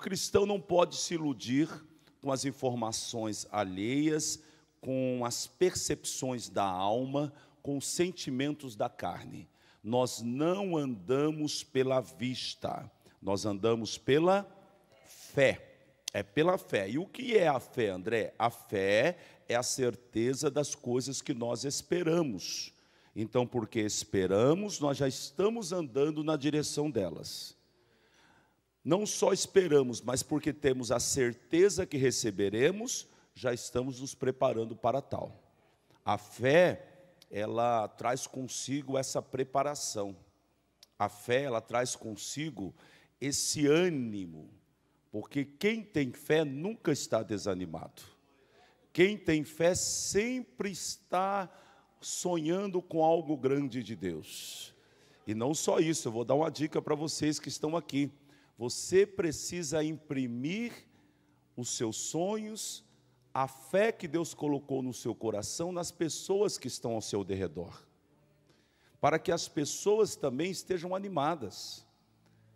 cristão não pode se iludir com as informações alheias, com as percepções da alma, com os sentimentos da carne. Nós não andamos pela vista, nós andamos pela fé. É pela fé. E o que é a fé, André? A fé é a certeza das coisas que nós esperamos. Então, porque esperamos, nós já estamos andando na direção delas. Não só esperamos, mas porque temos a certeza que receberemos, já estamos nos preparando para tal. A fé, ela traz consigo essa preparação. A fé, ela traz consigo esse ânimo. Porque quem tem fé nunca está desanimado. Quem tem fé sempre está sonhando com algo grande de Deus. E não só isso, eu vou dar uma dica para vocês que estão aqui. Você precisa imprimir os seus sonhos, a fé que Deus colocou no seu coração, nas pessoas que estão ao seu derredor. Para que as pessoas também estejam animadas.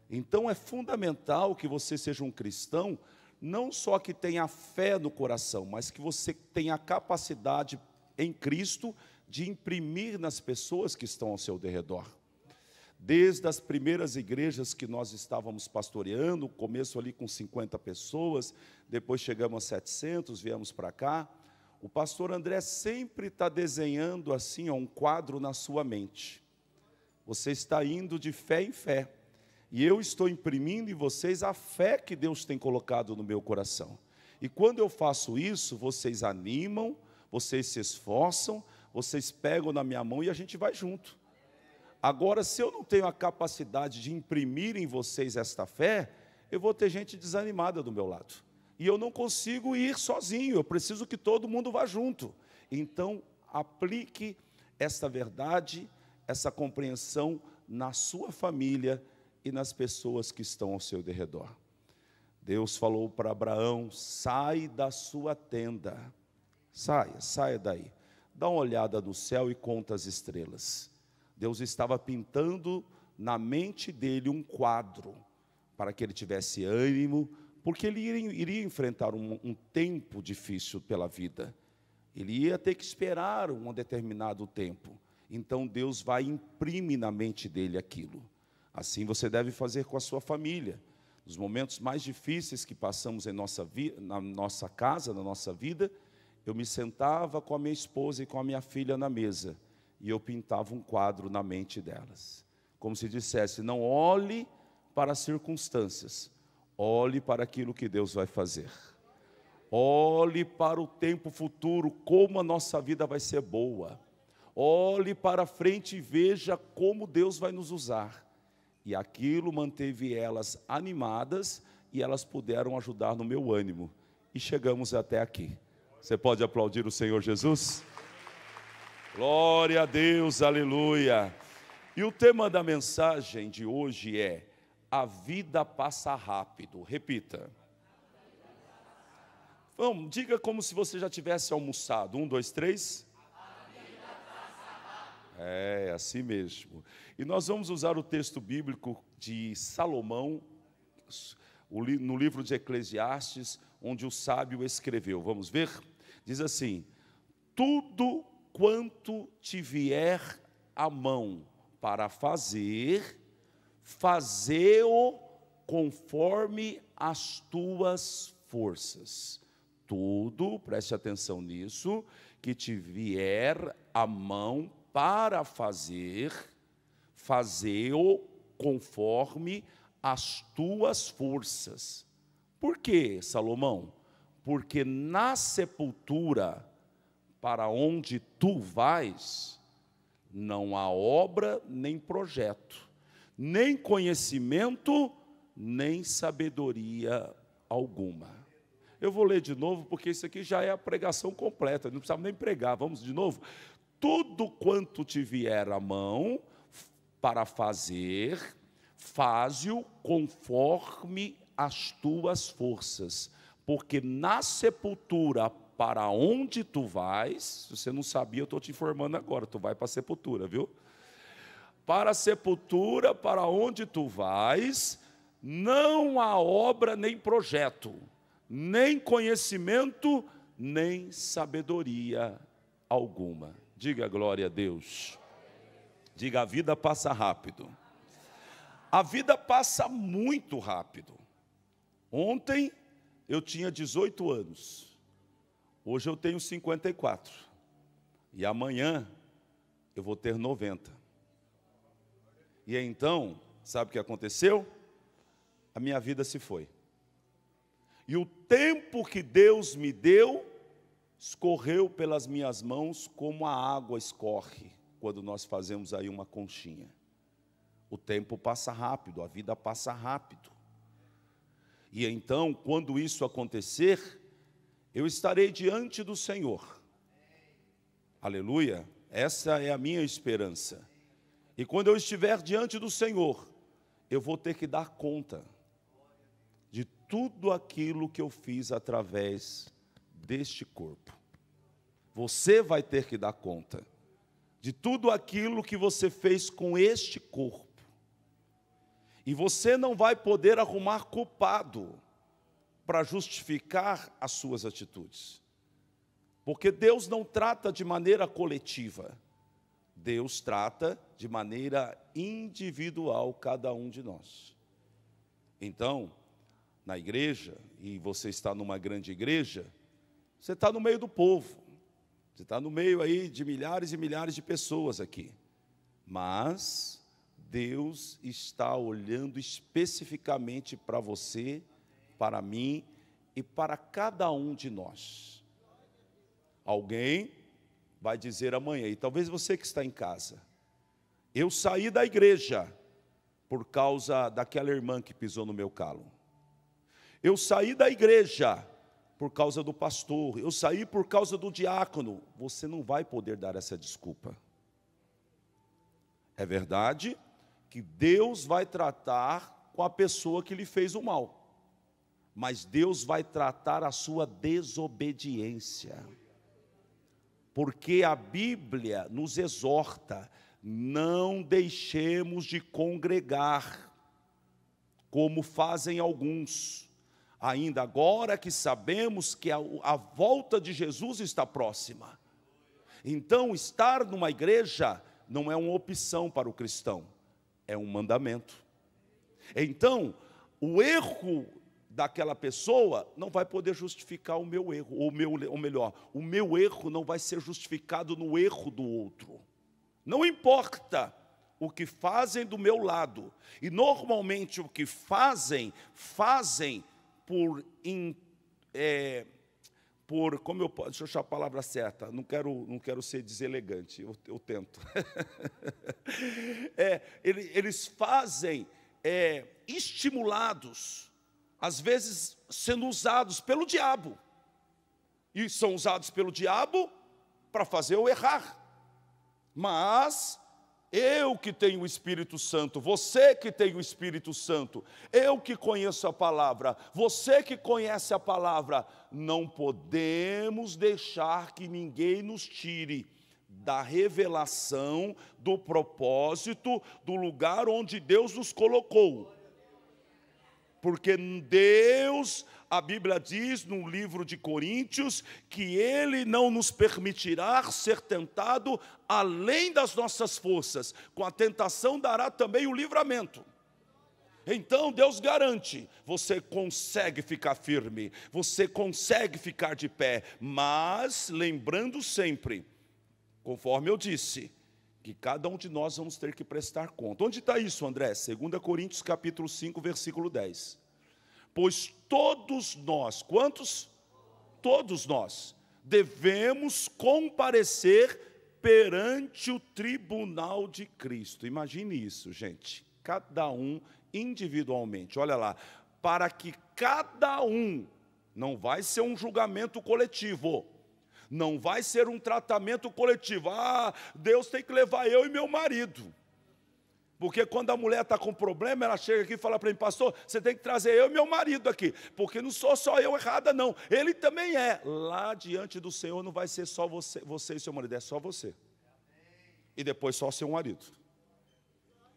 Então é fundamental que você seja um cristão, não só que tenha fé no coração, mas que você tenha a capacidade em Cristo de imprimir nas pessoas que estão ao seu derredor. Desde as primeiras igrejas que nós estávamos pastoreando, começo ali com 50 pessoas, depois chegamos a 700, viemos para cá, o pastor André sempre está desenhando assim um quadro na sua mente. Você está indo de fé em fé. E eu estou imprimindo em vocês a fé que Deus tem colocado no meu coração. E quando eu faço isso, vocês animam, vocês se esforçam, vocês pegam na minha mão e a gente vai junto. Agora, se eu não tenho a capacidade de imprimir em vocês esta fé, eu vou ter gente desanimada do meu lado. E eu não consigo ir sozinho, eu preciso que todo mundo vá junto. Então, aplique esta verdade, essa compreensão na sua família e nas pessoas que estão ao seu derredor. Deus falou para Abraão: sai da sua tenda, saia daí, dá uma olhada no céu e conta as estrelas. Deus estava pintando na mente dele um quadro, para que ele tivesse ânimo, porque ele iria enfrentar um tempo difícil pela vida, ele ia ter que esperar um determinado tempo, então Deus vai imprimir na mente dele aquilo. Assim você deve fazer com a sua família. Nos momentos mais difíceis que passamos na nossa casa, na nossa vida, eu me sentava com a minha esposa e com a minha filha na mesa, e eu pintava um quadro na mente delas. Como se dissesse: não olhe para as circunstâncias, olhe para aquilo que Deus vai fazer. Olhe para o tempo futuro, como a nossa vida vai ser boa. Olhe para frente e veja como Deus vai nos usar. E aquilo manteve elas animadas e elas puderam ajudar no meu ânimo. E chegamos até aqui. Você pode aplaudir o Senhor Jesus? Glória a Deus, aleluia. E o tema da mensagem de hoje é: a vida passa rápido. Repita. Vamos, diga como se você já tivesse almoçado. 1, 2, 3. É, assim mesmo. E nós vamos usar o texto bíblico de Salomão, no livro de Eclesiastes, onde o sábio escreveu. Vamos ver? Diz assim: tudo quanto te vier à mão para fazer, fazê-o conforme as tuas forças. Tudo, preste atenção nisso, que te vier à mão para fazer, fazê-o conforme as tuas forças. Por quê, Salomão? Porque na sepultura, para onde tu vais, não há obra nem projeto, nem conhecimento, nem sabedoria alguma. Eu vou ler de novo, porque isso aqui já é a pregação completa, não precisava nem pregar. Vamos de novo? Tudo quanto te vier à mão para fazer, faze-o conforme as tuas forças, porque na sepultura para onde tu vais, se você não sabia, eu estou te informando agora, tu vai para a sepultura, viu? Para a sepultura, para onde tu vais, não há obra nem projeto, nem conhecimento, nem sabedoria alguma. Diga glória a Deus. Diga, a vida passa rápido. A vida passa muito rápido. Ontem eu tinha 18 anos. Hoje eu tenho 54. E amanhã eu vou ter 90. E então, sabe o que aconteceu? A minha vida se foi. E o tempo que Deus me deu, escorreu pelas minhas mãos como a água escorre, quando nós fazemos aí uma conchinha. O tempo passa rápido, a vida passa rápido. E então, quando isso acontecer, eu estarei diante do Senhor. Aleluia, essa é a minha esperança. E quando eu estiver diante do Senhor, eu vou ter que dar conta de tudo aquilo que eu fiz através deste corpo. Você vai ter que dar conta de tudo aquilo que você fez com este corpo. E você não vai poder arrumar culpado para justificar as suas atitudes. Porque Deus não trata de maneira coletiva. Deus trata de maneira individual cada um de nós. Então, na igreja, e você está numa grande igreja, você está no meio do povo. Você está no meio aí de milhares e milhares de pessoas aqui. Mas Deus está olhando especificamente para você, para mim e para cada um de nós. Alguém vai dizer amanhã, e talvez você que está em casa, eu saí da igreja por causa daquela irmã que pisou no meu calo. Eu saí da igreja por causa do pastor, eu saí por causa do diácono. Você não vai poder dar essa desculpa. É verdade que Deus vai tratar com a pessoa que lhe fez o mal, mas Deus vai tratar a sua desobediência. Porque a Bíblia nos exorta, não deixemos de congregar, como fazem alguns, ainda agora que sabemos que a volta de Jesus está próxima. Então, estar numa igreja não é uma opção para o cristão, é um mandamento. Então, o erro daquela pessoa não vai poder justificar o meu erro, ou melhor, o meu erro não vai ser justificado no erro do outro. Não importa o que fazem do meu lado, e normalmente o que fazem por como eu posso, deixa eu achar a palavra certa, não quero ser deselegante, eu tento. Eles fazem estimulados, às vezes sendo usados pelo diabo, e são usados pelo diabo para fazer eu errar. Mas eu que tenho o Espírito Santo, você que tem o Espírito Santo, eu que conheço a palavra, você que conhece a palavra, não podemos deixar que ninguém nos tire da revelação, do propósito, do lugar onde Deus nos colocou. Porque Deus, a Bíblia diz no livro de Coríntios, que Ele não nos permitirá ser tentado além das nossas forças. Com a tentação dará também o livramento. Então Deus garante, você consegue ficar firme, você consegue ficar de pé, mas lembrando sempre, conforme eu disse, que cada um de nós vamos ter que prestar conta. Onde está isso, André? 2 Coríntios capítulo 5, versículo 10. Pois todos nós, quantos? Todos nós, devemos comparecer perante o tribunal de Cristo. Imagine isso, gente. Cada um individualmente. Olha lá, para que cada um, não vai ser um julgamento coletivo, não vai ser um tratamento coletivo. Deus tem que levar eu e meu marido. Porque quando a mulher está com problema, ela chega aqui e fala para mim, pastor, você tem que trazer eu e meu marido aqui, porque não sou só eu errada não, ele também é. Lá diante do Senhor não vai ser só você e seu marido, é só você. E depois só seu marido.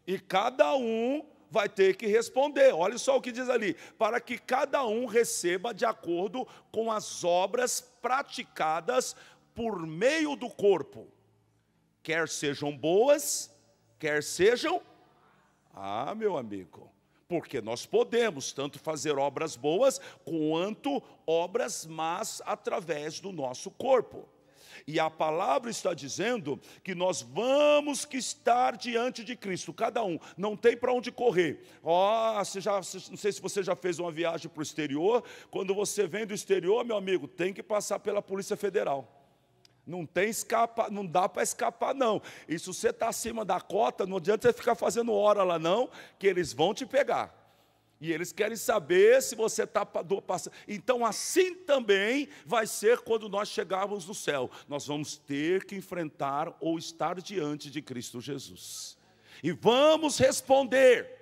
E cada um vai ter que responder. Olha só o que diz ali: para que cada um receba de acordo com as obras praticadas por meio do corpo, quer sejam boas, quer sejam... Ah, meu amigo, porque nós podemos tanto fazer obras boas, quanto obras más através do nosso corpo. E a palavra está dizendo que nós vamos que estar diante de Cristo, cada um, não tem para onde correr. Não sei se você já fez uma viagem para o exterior. Quando você vem do exterior, meu amigo, tem que passar pela Polícia Federal. Não dá para escapar não. E se você está acima da cota, não adianta você ficar fazendo hora lá não, que eles vão te pegar. E eles querem saber se você está passando. Então assim também vai ser quando nós chegarmos no céu. Nós vamos ter que enfrentar ou estar diante de Cristo Jesus. E vamos responder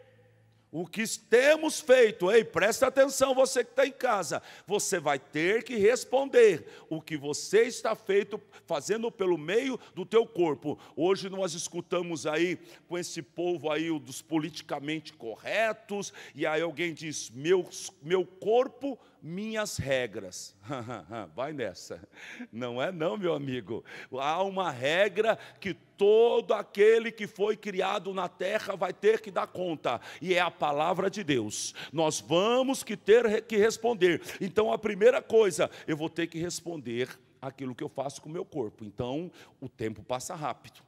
o que temos feito. Ei, presta atenção, você que está em casa. Você vai ter que responder o que você está fazendo pelo meio do teu corpo. Hoje nós escutamos aí com esse povo aí, dos politicamente corretos, e aí alguém diz, meu corpo, minhas regras. Vai nessa. Não é não, meu amigo. Há uma regra que todo aquele que foi criado na terra vai ter que dar conta, e é a palavra de Deus. Nós vamos ter que responder. Então a primeira coisa, eu vou ter que responder aquilo que eu faço com o meu corpo. Então o tempo passa rápido,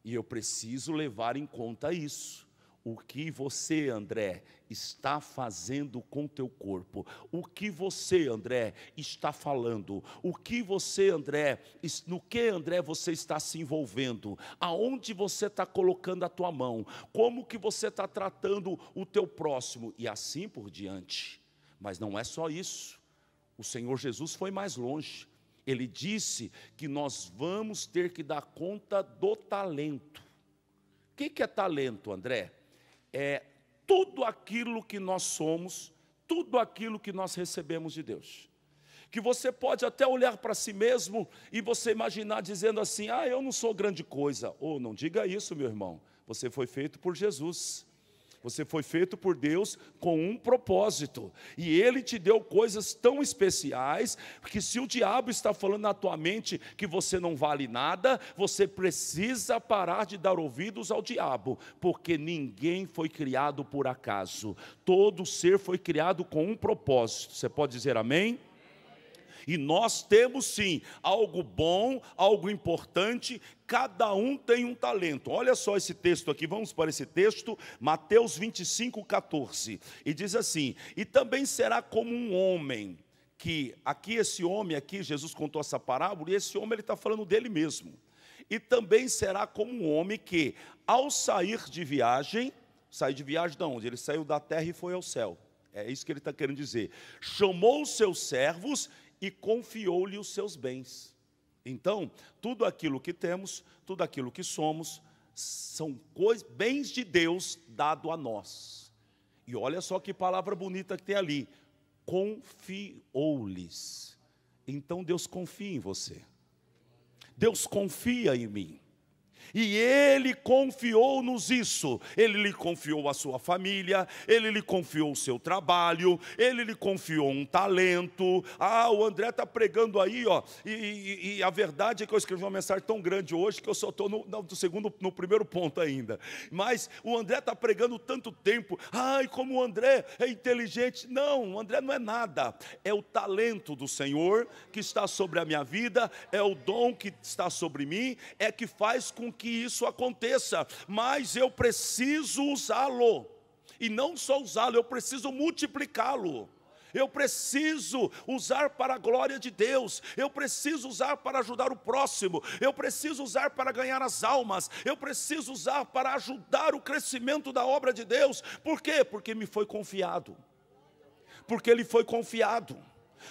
e eu preciso levar em conta isso. O que você, André, está fazendo com o teu corpo? O que você, André, está falando? O que você, André, no que, André, você está se envolvendo? Aonde você está colocando a tua mão? Como que você está tratando o teu próximo? E assim por diante. Mas não é só isso. O Senhor Jesus foi mais longe. Ele disse que nós vamos ter que dar conta do talento. O que é talento, André? É tudo aquilo que nós somos, tudo aquilo que nós recebemos de Deus. Que você pode até olhar para si mesmo e você imaginar dizendo assim, eu não sou grande coisa. Não diga isso, meu irmão. Você foi feito por Jesus. Você foi feito por Deus com um propósito. E Ele te deu coisas tão especiais, que se o diabo está falando na tua mente que você não vale nada, você precisa parar de dar ouvidos ao diabo, porque ninguém foi criado por acaso. Todo ser foi criado com um propósito. Você pode dizer amém? E nós temos sim, algo bom, algo importante, cada um tem um talento. Olha só esse texto aqui, vamos para esse texto, Mateus 25, 14. E diz assim, e também será como um homem, que aqui esse homem, aqui Jesus contou essa parábola, e esse homem ele está falando dele mesmo. E também será como um homem que, ao sair de viagem de onde? Ele saiu da terra e foi ao céu. É isso que ele está querendo dizer. Chamou os seus servos e confiou-lhe os seus bens. Então, tudo aquilo que temos, tudo aquilo que somos, são bens de Deus dado a nós. E olha só que palavra bonita que tem ali, confiou-lhes. Então Deus confia em você, Deus confia em mim. E Ele confiou-nos isso. Ele lhe confiou a sua família, Ele lhe confiou o seu trabalho, Ele lhe confiou um talento. O André está pregando aí, e a verdade é que eu escrevi uma mensagem tão grande hoje, que eu só estou no primeiro ponto ainda. Mas o André está pregando tanto tempo, como o André é inteligente. Não, o André não é nada. É o talento do Senhor que está sobre a minha vida, é o dom que está sobre mim, é que faz com que isso aconteça, mas eu preciso usá-lo, e não só usá-lo, eu preciso multiplicá-lo. Eu preciso usar para a glória de Deus, eu preciso usar para ajudar o próximo, eu preciso usar para ganhar as almas, eu preciso usar para ajudar o crescimento da obra de Deus. Por quê? Porque me foi confiado, porque Ele foi confiado.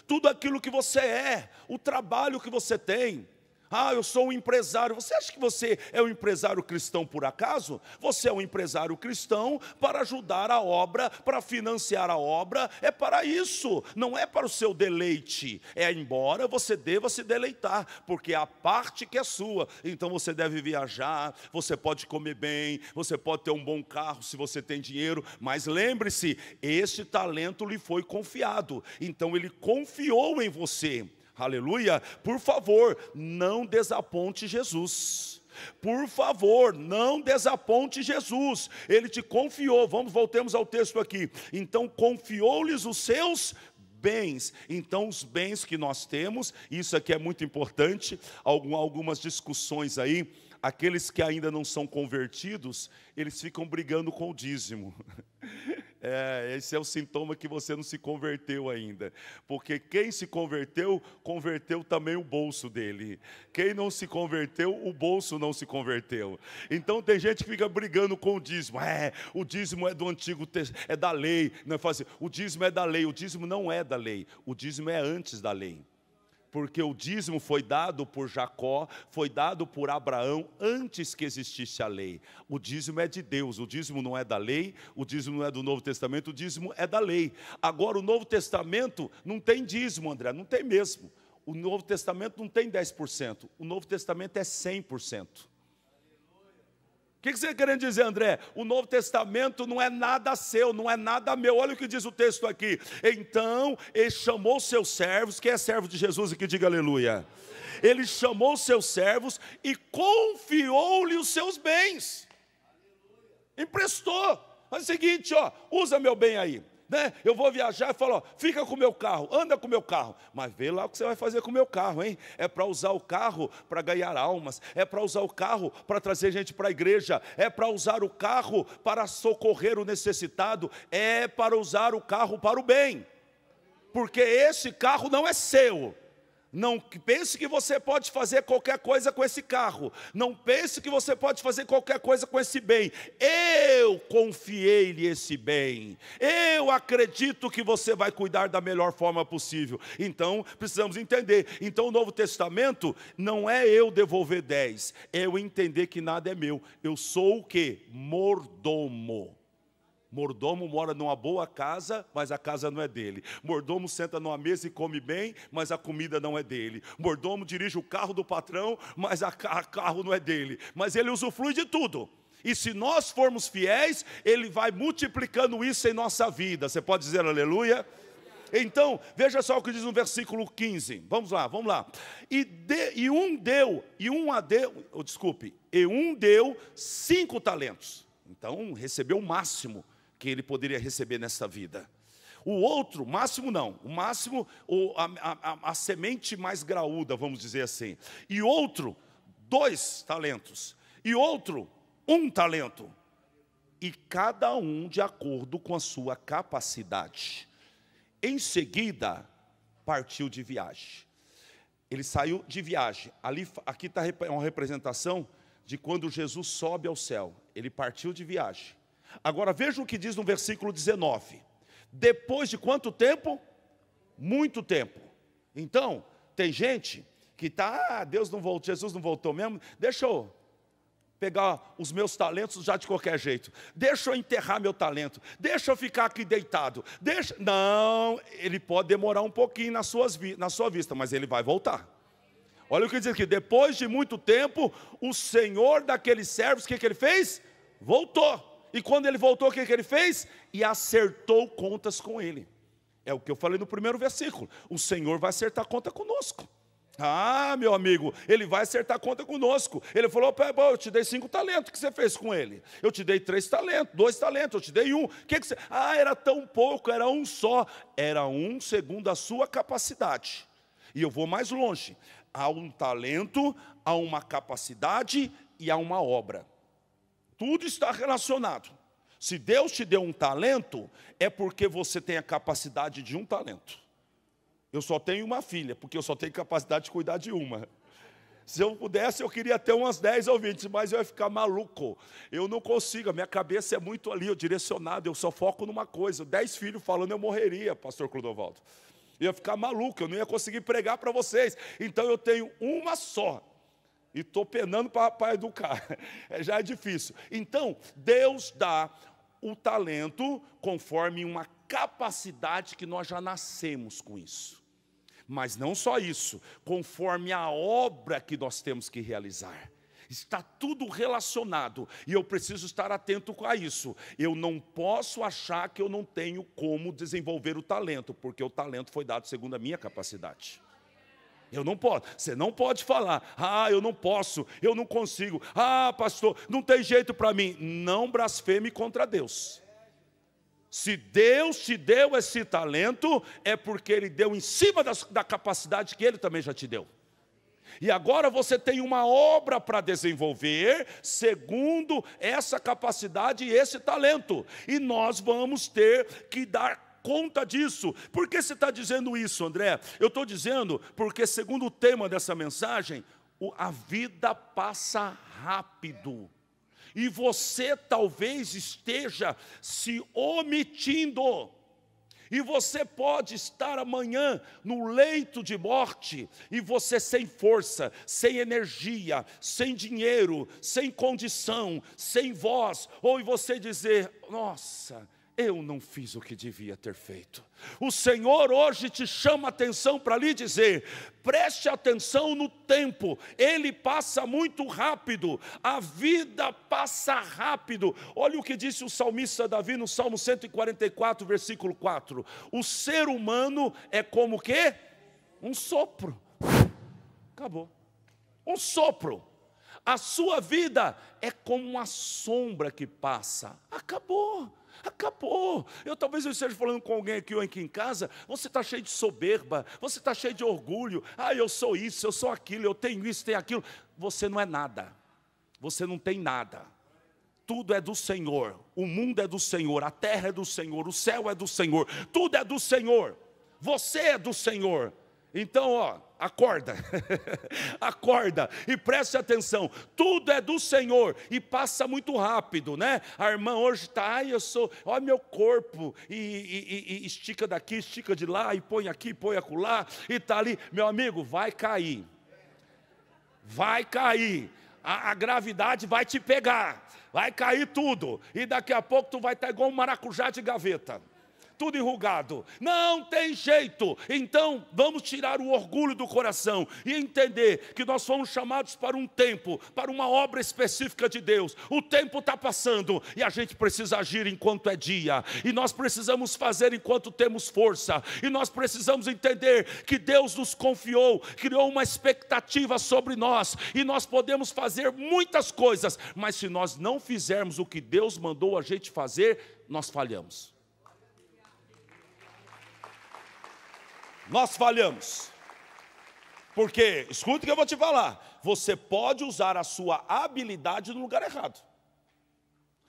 Tudo aquilo que você é, o trabalho que você tem, Ah, eu sou um empresário. Você acha que você é um empresário cristão por acaso? Você é um empresário cristão para ajudar a obra, para financiar a obra. É para isso, não é para o seu deleite. É embora você deva se deleitar, porque a parte que é sua. Então você deve viajar, você pode comer bem, você pode ter um bom carro se você tem dinheiro. Mas lembre-se, este talento lhe foi confiado. Então ele confiou em você. Aleluia, por favor, não desaponte Jesus. Por favor, não desaponte Jesus. Ele te confiou. Voltemos ao texto aqui. Então confiou-lhes os seus bens. Então os bens que nós temos, isso aqui é muito importante, algumas discussões aí. Aqueles que ainda não são convertidos, eles ficam brigando com o dízimo. Esse é o sintoma que você não se converteu ainda. Porque quem se converteu, converteu também o bolso dele. Quem não se converteu, o bolso não se converteu. Então tem gente que fica brigando com o dízimo. O dízimo é do Antigo Testamento, é da lei. Não é fácil. O dízimo é da lei. O dízimo não é da lei. O dízimo é antes da lei. Porque o dízimo foi dado por Jacó, foi dado por Abraão antes que existisse a lei. O dízimo é de Deus, o dízimo não é da lei, o dízimo não é do Novo Testamento, o dízimo é da lei. Agora o Novo Testamento não tem dízimo, André, não tem mesmo. O Novo Testamento não tem 10%, o Novo Testamento é 100%. O que você está querendo dizer, André? O Novo Testamento não é nada seu, não é nada meu. Olha o que diz o texto aqui. Então, ele chamou seus servos. Quem é servo de Jesus aqui, diga aleluia. Ele chamou seus servos e confiou-lhe os seus bens. Emprestou. Faz o seguinte, usa meu bem aí. Né? Eu vou viajar e falo, fica com o meu carro, anda com o meu carro, mas vê lá o que você vai fazer com o meu carro, hein? É para usar o carro para ganhar almas, é para usar o carro para trazer gente para a igreja, é para usar o carro para socorrer o necessitado, é para usar o carro para o bem, porque esse carro não é seu. Não pense que você pode fazer qualquer coisa com esse carro. Não pense que você pode fazer qualquer coisa com esse bem. Eu confiei-lhe esse bem. Eu acredito que você vai cuidar da melhor forma possível. Então, precisamos entender. Então, o Novo Testamento não é eu devolver 10. É eu entender que nada é meu. Eu sou o quê? Mordomo. Mordomo mora numa boa casa, mas a casa não é dele. Mordomo senta numa mesa e come bem, mas a comida não é dele. Mordomo dirige o carro do patrão, mas o carro não é dele. Mas ele usufrui de tudo. E se nós formos fiéis, ele vai multiplicando isso em nossa vida. Você pode dizer aleluia? Então, veja só o que diz no versículo 15. Vamos lá. E um deu 5 talentos. Então, recebeu o máximo que ele poderia receber nessa vida. O outro, máximo não, o máximo, a semente mais graúda, vamos dizer assim. E outro, 2 talentos. E outro, 1 talento. E cada um de acordo com a sua capacidade. Em seguida, partiu de viagem. Ele saiu de viagem. Aqui está uma representação de quando Jesus sobe ao céu. Ele partiu de viagem. Agora veja o que diz no versículo 19. Depois de quanto tempo? Muito tempo. Então, tem gente que está, Deus não voltou, Jesus não voltou mesmo, deixa eu pegar os meus talentos já de qualquer jeito, deixa eu enterrar meu talento, deixa eu ficar aqui deitado, não, ele pode demorar um pouquinho na sua vista, mas ele vai voltar. Olha o que diz aqui, depois de muito tempo, o Senhor daqueles servos, o que ele fez? Voltou. E quando ele voltou, o que ele fez? E acertou contas com ele. É o que eu falei no primeiro versículo. O Senhor vai acertar conta conosco. Ah, meu amigo, ele vai acertar conta conosco. Ele falou, eu te dei 5 talentos, o que você fez com ele? Eu te dei 3 talentos, 2 talentos, eu te dei 1. Que você... era tão pouco, era um só. Era um segundo a sua capacidade. E eu vou mais longe. Há um talento, há uma capacidade e há uma obra. Tudo está relacionado. Se Deus te deu um talento, é porque você tem a capacidade de um talento. Eu só tenho uma filha, porque eu só tenho capacidade de cuidar de uma. Se eu pudesse, eu queria ter umas 10 ou 20, mas eu ia ficar maluco. Eu não consigo, a minha cabeça é muito ali, direcionado, eu só foco numa coisa. 10 filhos falando, eu morreria, pastor Clodovaldo. Eu ia ficar maluco, eu não ia conseguir pregar para vocês. Então eu tenho uma só. E estou penando para educar. Já é difícil. Então, Deus dá o talento conforme uma capacidade que nós já nascemos com isso. Mas não só isso, conforme a obra que nós temos que realizar. Está tudo relacionado e eu preciso estar atento a isso. Eu não posso achar que eu não tenho como desenvolver o talento, porque o talento foi dado segundo a minha capacidade. Eu não posso, você não pode falar, eu não posso, eu não consigo, pastor, não tem jeito para mim. Não blasfeme contra Deus. Se Deus te deu esse talento, é porque Ele deu em cima da capacidade que Ele também já te deu. E agora você tem uma obra para desenvolver, segundo essa capacidade e esse talento. E nós vamos ter que dar conta disso. Por que você está dizendo isso, André? Eu estou dizendo porque, segundo o tema dessa mensagem, a vida passa rápido. E você talvez esteja se omitindo. E você pode estar amanhã no leito de morte, e você sem força, sem energia, sem dinheiro, sem condição, sem voz, ou você dizer, nossa, eu não fiz o que devia ter feito. O Senhor hoje te chama a atenção para lhe dizer, preste atenção no tempo, ele passa muito rápido, a vida passa rápido. Olha o que disse o salmista Davi no Salmo 144, versículo 4. O ser humano é como o quê? Um sopro. Acabou. Um sopro. A sua vida é como uma sombra que passa. Acabou. Acabou. Talvez eu esteja falando com alguém aqui ou aqui em casa, você está cheio de soberba, você está cheio de orgulho, eu sou isso, eu sou aquilo, eu tenho isso, tenho aquilo. Você não é nada, você não tem nada. Tudo é do Senhor, o mundo é do Senhor, a terra é do Senhor, o céu é do Senhor, tudo é do Senhor, você é do Senhor. Então, acorda, acorda e preste atenção, tudo é do Senhor e passa muito rápido, né? A irmã hoje está, olha meu corpo, e estica daqui, estica de lá, e põe aqui, põe acolá, e está ali, meu amigo, vai cair, a gravidade vai te pegar, vai cair tudo, e daqui a pouco tu vai estar igual um maracujá de gaveta. Tudo enrugado, não tem jeito. Então vamos tirar o orgulho do coração e entender que nós fomos chamados para um tempo, para uma obra específica de Deus. O tempo está passando e a gente precisa agir enquanto é dia, e nós precisamos fazer enquanto temos força, e nós precisamos entender que Deus nos confiou, criou uma expectativa sobre nós, e nós podemos fazer muitas coisas, mas se nós não fizermos o que Deus mandou a gente fazer, nós falhamos. Nós falhamos, porque, escute o que eu vou te falar, você pode usar a sua habilidade no lugar errado,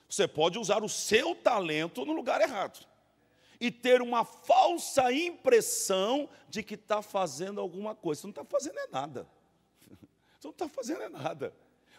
você pode usar o seu talento no lugar errado, e ter uma falsa impressão de que está fazendo alguma coisa. Você não está fazendo nada, você não está fazendo nada.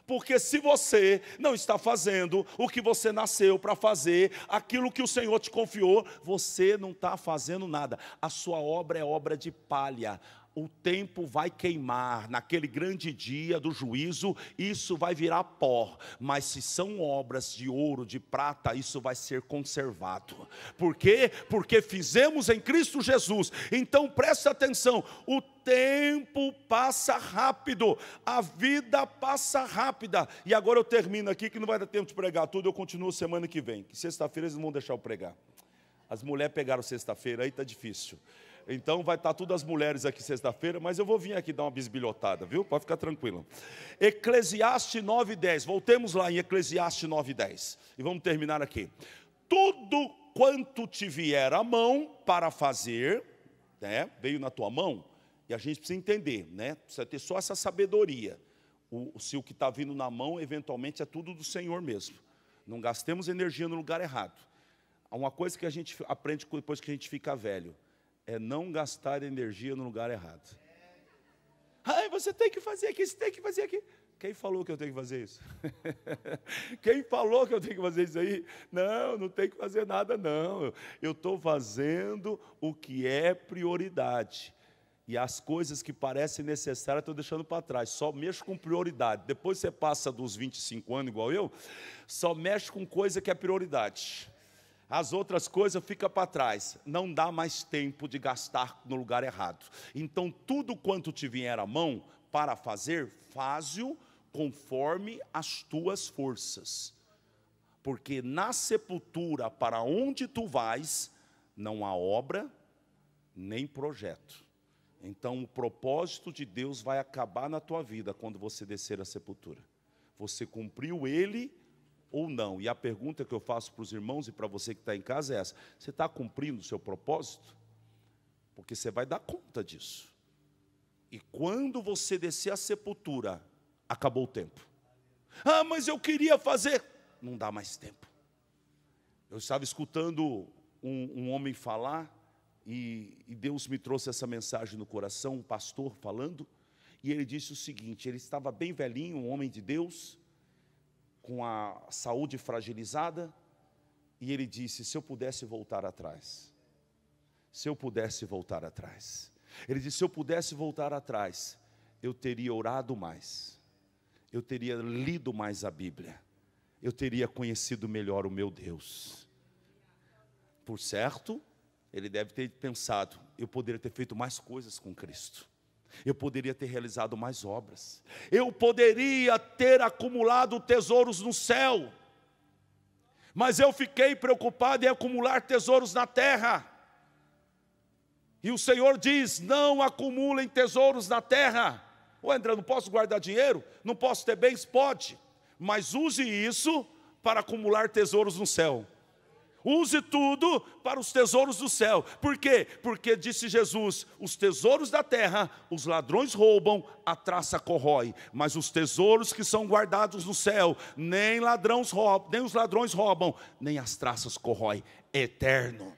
Porque se você não está fazendo o que você nasceu para fazer, aquilo que o Senhor te confiou, você não está fazendo nada. A sua obra é obra de palha. O tempo vai queimar, naquele grande dia do juízo, isso vai virar pó. Mas se são obras de ouro, de prata, isso vai ser conservado. Por quê? Porque fizemos em Cristo Jesus. Então preste atenção, o tempo passa rápido, a vida passa rápida. E agora eu termino aqui, que não vai dar tempo de pregar tudo, eu continuo semana que vem, que sexta-feira eles não vão deixar eu pregar. As mulheres pegaram sexta-feira, aí está difícil. Então vai estar todas as mulheres aqui sexta-feira, mas eu vou vir aqui dar uma bisbilhotada, viu? Pode ficar tranquilo. Eclesiastes 9:10, voltemos lá em Eclesiastes 9:10, e vamos terminar aqui. Tudo quanto te vier à mão para fazer, né? Veio na tua mão, e a gente precisa entender, né? Precisa ter só essa sabedoria. Se o que está vindo na mão, eventualmente é tudo do Senhor mesmo. Não gastemos energia no lugar errado. Há uma coisa que a gente aprende depois que a gente fica velho, é não gastar energia no lugar errado. Você tem que fazer aqui, você tem que fazer aqui. Quem falou que eu tenho que fazer isso? Quem falou que eu tenho que fazer isso aí? Não, não tem que fazer nada não. Eu estou fazendo o que é prioridade. E as coisas que parecem necessárias eu estou deixando para trás. Só mexo com prioridade. Depois você passa dos 25 anos igual eu, só mexe com coisa que é prioridade. As outras coisas ficam para trás. Não dá mais tempo de gastar no lugar errado. Então tudo quanto te vier à mão para fazer, faze-o conforme as tuas forças. Porque na sepultura para onde tu vais, não há obra nem projeto. Então o propósito de Deus vai acabar na tua vida quando você descer à sepultura. Você cumpriu ele ou não? E a pergunta que eu faço para os irmãos e para você que está em casa é essa: você está cumprindo o seu propósito? Porque você vai dar conta disso. E quando você descer à sepultura, acabou o tempo. Ah, mas eu queria fazer. Não dá mais tempo. Eu estava escutando um homem falar, e Deus me trouxe essa mensagem no coração, um pastor falando, e ele disse o seguinte: ele estava bem velhinho, um homem de Deus, com a saúde fragilizada, e ele disse: se eu pudesse voltar atrás, se eu pudesse voltar atrás, ele disse: se eu pudesse voltar atrás, eu teria orado mais, eu teria lido mais a Bíblia, eu teria conhecido melhor o meu Deus. Por certo, ele deve ter pensado: eu poderia ter feito mais coisas com Cristo, eu poderia ter realizado mais obras, eu poderia ter acumulado tesouros no céu, mas eu fiquei preocupado em acumular tesouros na terra. E o Senhor diz: não acumulem tesouros na terra. Ô André, não posso guardar dinheiro? Não posso ter bens? Pode, mas use isso para acumular tesouros no céu. Use tudo para os tesouros do céu. Por quê? Porque disse Jesus: os tesouros da terra, os ladrões roubam, a traça corrói, mas os tesouros que são guardados no céu, nem os ladrões roubam, nem as traças corrói. É eterno,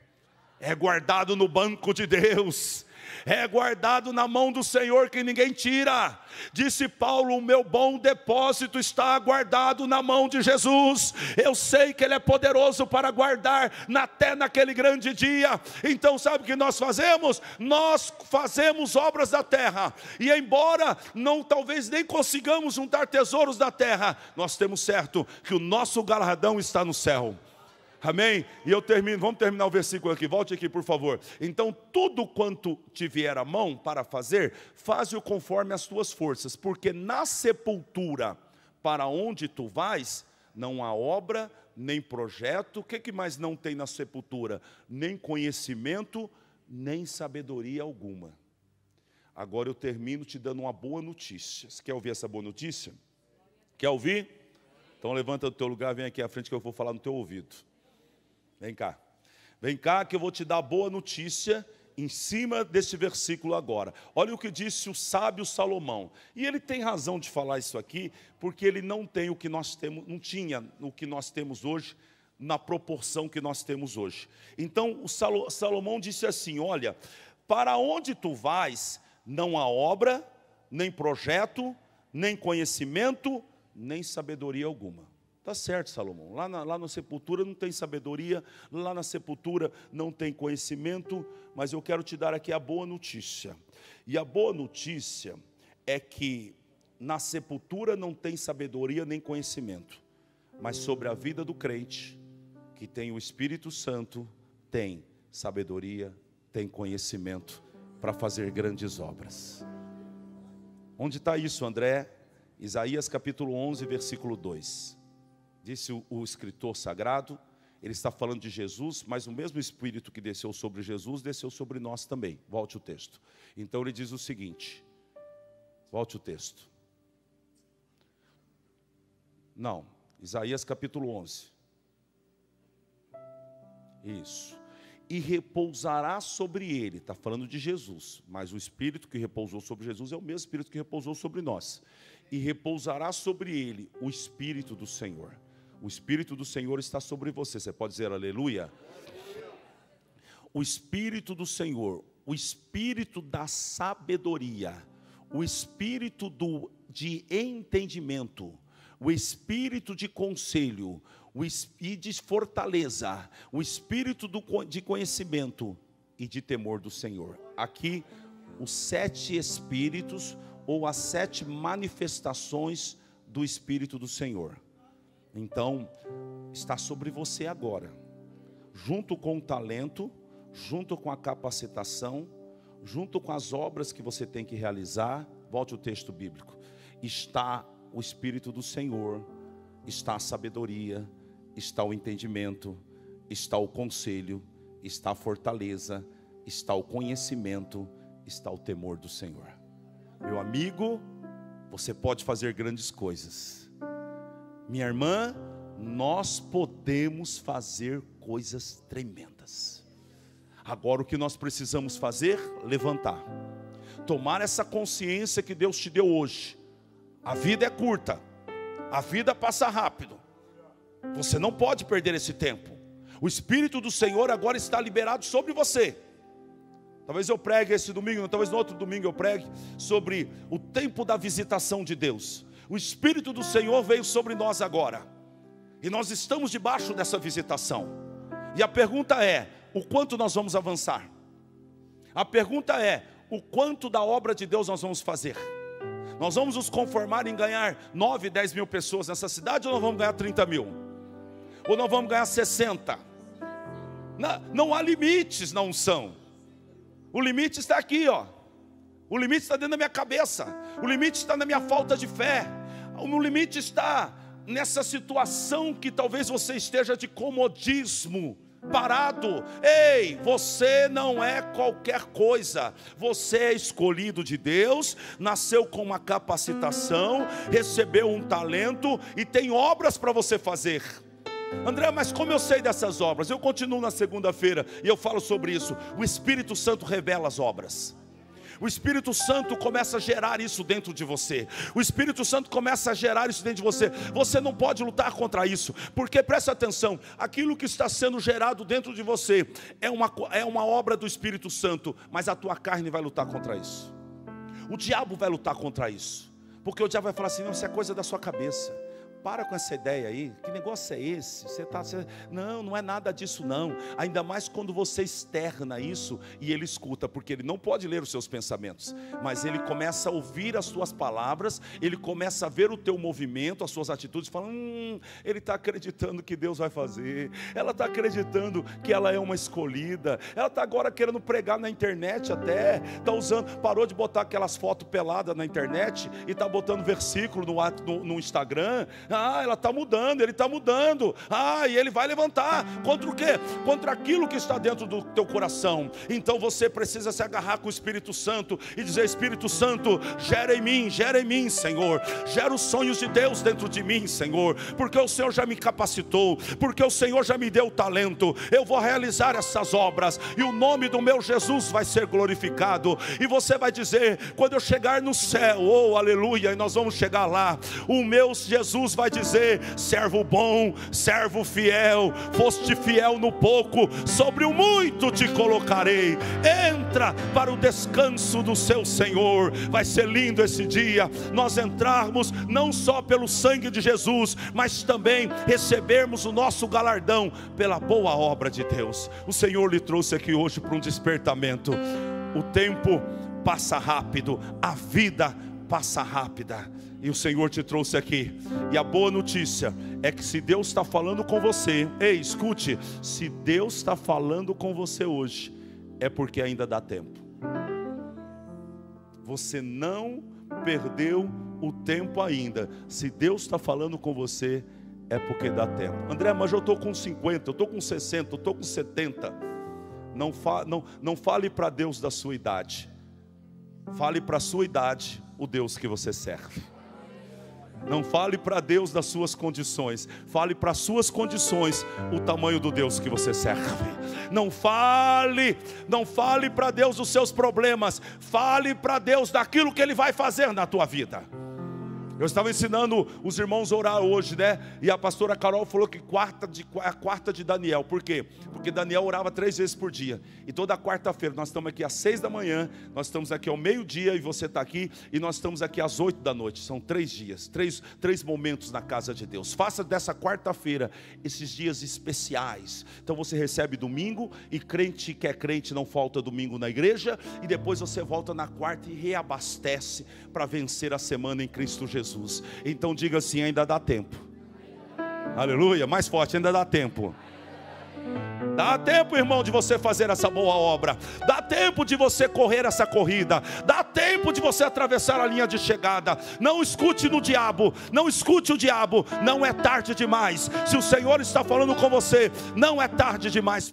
é guardado no banco de Deus, é guardado na mão do Senhor, que ninguém tira. Disse Paulo: o meu bom depósito está guardado na mão de Jesus. Eu sei que Ele é poderoso para guardar até naquele grande dia. Então sabe o que nós fazemos? Nós fazemos obras da terra, e embora talvez nem consigamos juntar tesouros da terra, nós temos certo que o nosso galardão está no céu. Amém? E eu termino, vamos terminar o versículo aqui, volte aqui por favor. Então tudo quanto te vier à mão para fazer, faze-o conforme as tuas forças, porque na sepultura para onde tu vais, não há obra, nem projeto. O que mais não tem na sepultura? Nem conhecimento, nem sabedoria alguma. Agora eu termino te dando uma boa notícia. Você quer ouvir essa boa notícia? Quer ouvir? Então levanta do teu lugar, vem aqui à frente que eu vou falar no teu ouvido. Vem cá que eu vou te dar boa notícia em cima desse versículo agora. Olha o que disse o sábio Salomão. E ele tem razão de falar isso aqui, porque ele não tem o que nós temos, não tinha o que nós temos hoje, na proporção que nós temos hoje. Então o Salomão disse assim: olha, para onde tu vais, não há obra, nem projeto, nem conhecimento, nem sabedoria alguma. Está certo, Salomão, lá na sepultura não tem sabedoria, lá na sepultura não tem conhecimento, mas eu quero te dar aqui a boa notícia. E a boa notícia é que na sepultura não tem sabedoria nem conhecimento, mas sobre a vida do crente, que tem o Espírito Santo, tem sabedoria, tem conhecimento para fazer grandes obras. Onde está isso, André? Isaías capítulo 11, versículo 2. Disse o escritor sagrado, ele está falando de Jesus, mas o mesmo Espírito que desceu sobre Jesus, desceu sobre nós também. Volte o texto. Então ele diz o seguinte, volte o texto. Não, Isaías capítulo 11. Isso. E repousará sobre ele, está falando de Jesus, mas o Espírito que repousou sobre Jesus é o mesmo Espírito que repousou sobre nós. E repousará sobre ele o Espírito do Senhor. O Espírito do Senhor está sobre você. Você pode dizer aleluia? O Espírito do Senhor, o Espírito da sabedoria, o Espírito de entendimento, o Espírito de conselho, e de fortaleza, o Espírito de conhecimento e de temor do Senhor. Aqui os 7 espíritos ou as 7 manifestações do Espírito do Senhor. Então, está sobre você agora, junto com o talento, junto com a capacitação, junto com as obras que você tem que realizar. Volte o texto bíblico. Está o Espírito do Senhor, está a sabedoria, está o entendimento, está o conselho, está a fortaleza, está o conhecimento, está o temor do Senhor. Meu amigo, você pode fazer grandes coisas. Minha irmã, nós podemos fazer coisas tremendas. Agora o que nós precisamos fazer? Levantar. Tomar essa consciência que Deus te deu hoje. A vida é curta. A vida passa rápido. Você não pode perder esse tempo. O Espírito do Senhor agora está liberado sobre você. Talvez eu pregue esse domingo, talvez no outro domingo eu pregue sobre o tempo da visitação de Deus. O Espírito do Senhor veio sobre nós agora. E nós estamos debaixo dessa visitação. E a pergunta é, o quanto nós vamos avançar? A pergunta é, o quanto da obra de Deus nós vamos fazer? Nós vamos nos conformar em ganhar 9, 10 mil pessoas nessa cidade, ou nós vamos ganhar 30 mil? Ou nós vamos ganhar 60? Não há limites na unção. O limite está aqui, ó. O limite está dentro da minha cabeça. O limite está na minha falta de fé. O limite está nessa situação que talvez você esteja de comodismo, parado. Ei, você não é qualquer coisa. Você é escolhido de Deus, nasceu com uma capacitação, recebeu um talento e tem obras para você fazer. André, mas como eu sei dessas obras? Eu continuo na segunda-feira e eu falo sobre isso. O Espírito Santo revela as obras. O Espírito Santo começa a gerar isso dentro de você. O Espírito Santo começa a gerar isso dentro de você. Você não pode lutar contra isso, porque presta atenção, aquilo que está sendo gerado dentro de você é uma obra do Espírito Santo, mas a tua carne vai lutar contra isso. O diabo vai lutar contra isso, porque o diabo vai falar assim, não, isso é coisa da sua cabeça. Para com essa ideia aí, que negócio é esse? Não é nada disso não. Ainda mais quando você externa isso e ele escuta, porque ele não pode ler os seus pensamentos, mas ele começa a ouvir as tuas palavras, ele começa a ver o teu movimento, as suas atitudes, fala, ele está acreditando que Deus vai fazer, ela está acreditando que ela é uma escolhida, ela está agora querendo pregar na internet até, parou de botar aquelas fotos peladas na internet e está botando versículo no Instagram. Ela está mudando, ele está mudando. E ele vai levantar. Contra o quê? Contra aquilo que está dentro do teu coração. Então você precisa se agarrar com o Espírito Santo e dizer, Espírito Santo, gera em mim, Senhor. Gera os sonhos de Deus dentro de mim, Senhor. Porque o Senhor já me capacitou, porque o Senhor já me deu talento. Eu vou realizar essas obras e o nome do meu Jesus vai ser glorificado. E você vai dizer, quando eu chegar no céu, oh aleluia, e nós vamos chegar lá, o meu Jesus vai dizer, servo bom, servo fiel, foste fiel no pouco, sobre o muito te colocarei. Entra para o descanso do seu Senhor. Vai ser lindo esse dia, nós entrarmos não só pelo sangue de Jesus, mas também recebermos o nosso galardão pela boa obra de Deus. O Senhor lhe trouxe aqui hoje para um despertamento. O tempo passa rápido, a vida passa rápida, e o Senhor te trouxe aqui. E a boa notícia é que se Deus está falando com você, ei, escute, se Deus está falando com você hoje, é porque ainda dá tempo. Você não perdeu o tempo ainda. Se Deus está falando com você, é porque dá tempo. André, mas eu estou com 50, eu estou com 60, eu estou com 70. Não fale para Deus da sua idade. Fale para a sua idade o Deus que você serve. Não fale para Deus das suas condições. Fale para as suas condições o tamanho do Deus que você serve. Não fale para Deus dos seus problemas. Fale para Deus daquilo que Ele vai fazer na tua vida. Eu estava ensinando os irmãos a orar hoje, né? E a pastora Carol falou que a quarta de Daniel. Por quê? Porque Daniel orava 3 vezes por dia. E toda quarta-feira, nós estamos aqui às 6 da manhã, nós estamos aqui ao meio-dia e você está aqui, e nós estamos aqui às 8 da noite. São 3 dias, três momentos na casa de Deus. Faça dessa quarta-feira esses dias especiais. Então você recebe domingo, e crente que é crente não falta domingo na igreja, e depois você volta na quarta e reabastece para vencer a semana em Cristo Jesus. Então diga assim: ainda dá tempo. Aleluia, mais forte, ainda dá tempo. Dá tempo, irmão, de você fazer essa boa obra. Dá tempo de você correr essa corrida. Dá tempo de você atravessar a linha de chegada. Não escute no diabo. Não escute o diabo. Não é tarde demais. Se o Senhor está falando com você, não é tarde demais.